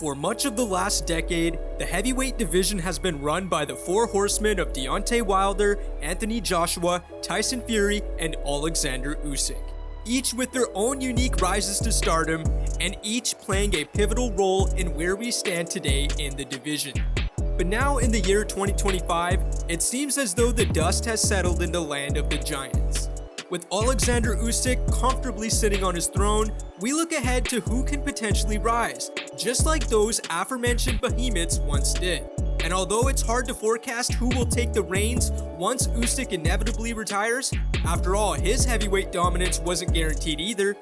For much of the last decade, the heavyweight division has been run by the four horsemen of Deontay Wilder, Anthony Joshua, Tyson Fury, and Alexander Usyk. Each with their own unique rises to stardom, and each playing a pivotal role in where we stand today in the division. But now in the year 2025, it seems as though the dust has settled in the land of the giants. With Alexander Usyk comfortably sitting on his throne, we look ahead to who can potentially rise, just like those aforementioned behemoths once did. And although it's hard to forecast who will take the reins once Usyk inevitably retires, after all, his heavyweight dominance wasn't guaranteed either,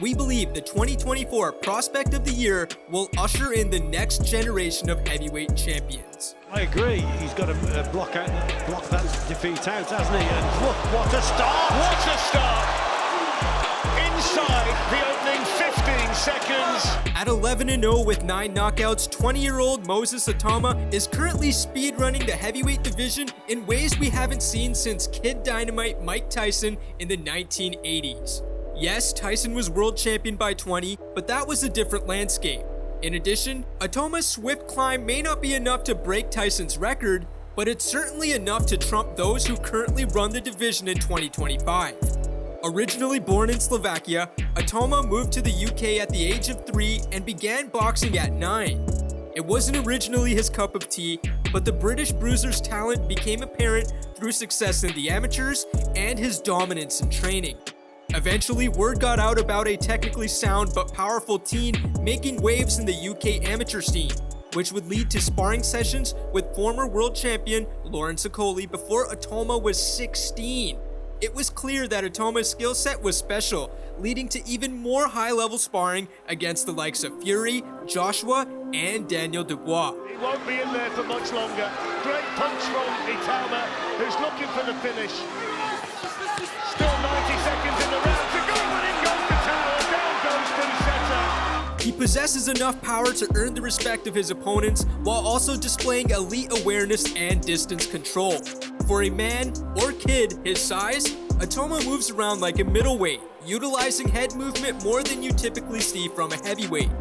we believe the 2024 Prospect of the Year will usher in the next generation of heavyweight champions. I agree. He's got to block that defeat out, hasn't he? And look, what a start! What a start! Inside the opening 15 seconds. At 11-0 with 9 knockouts, 20-year-old Moses Itauma is currently speedrunning the heavyweight division in ways we haven't seen since Kid Dynamite Mike Tyson in the 1980s. Yes, Tyson was world champion by 20, but that was a different landscape. In addition, Itauma's swift climb may not be enough to break Tyson's record, but it's certainly enough to trump those who currently run the division in 2025. Originally born in Slovakia, Itauma moved to the UK at the age of 3 and began boxing at 9. It wasn't originally his cup of tea, but the British bruiser's talent became apparent through success in the amateurs and his dominance in training. Eventually, word got out about a technically sound but powerful teen making waves in the UK amateur scene, which would lead to sparring sessions with former world champion Lawrence Okolie before Itauma was 16. It was clear that Itauma's skill set was special, leading to even more high-level sparring against the likes of Fury, Joshua, and Daniel Dubois. He won't be in there for much longer. Great punch from Itauma, who's looking for the finish. Still 90 seconds in the round to go, and in goes the tower, down goes the setter. He possesses enough power to earn the respect of his opponents while also displaying elite awareness and distance control. For a man, or kid, his size, Itauma moves around like a middleweight, utilizing head movement more than you typically see from a heavyweight.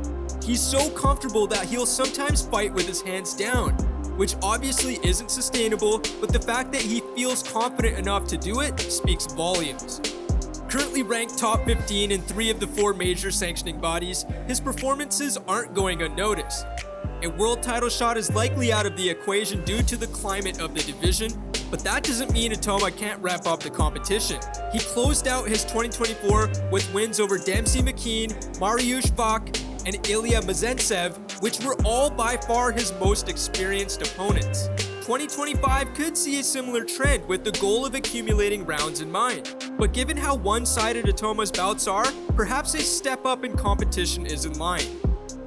He's so comfortable that he'll sometimes fight with his hands down, which obviously isn't sustainable, but the fact that he feels confident enough to do it speaks volumes. Currently ranked top 15 in 3 of the 4 major sanctioning bodies, his performances aren't going unnoticed. A world title shot is likely out of the equation due to the climate of the division, but that doesn't mean Itauma can't wrap up the competition. He closed out his 2024 with wins over Dempsey McKean, Mariusz Vach, and Ilya Mazentsev, which were all by far his most experienced opponents. 2025 could see a similar trend with the goal of accumulating rounds in mind. But given how one-sided Itauma's bouts are, perhaps a step up in competition is in line.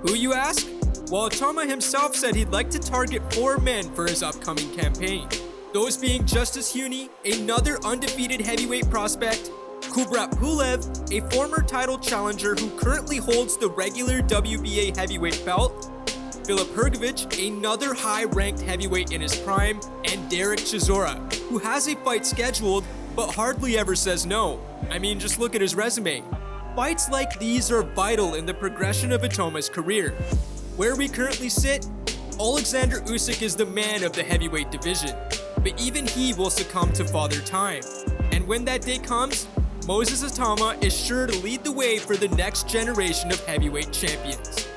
Who, you ask? Well, Itauma himself said he'd like to target 4 men for his upcoming campaign. Those being Justice Huni, another undefeated heavyweight prospect, Kubrat Pulev, a former title challenger who currently holds the regular WBA heavyweight belt, Filip Hrgovic, another high-ranked heavyweight in his prime, and Derek Chisora, who has a fight scheduled but hardly ever says no. I mean, just look at his resume. Fights like these are vital in the progression of Itauma's career. Where we currently sit, Alexander Usyk is the man of the heavyweight division, but even he will succumb to father time. And when that day comes, Moses Itauma is sure to lead the way for the next generation of heavyweight champions.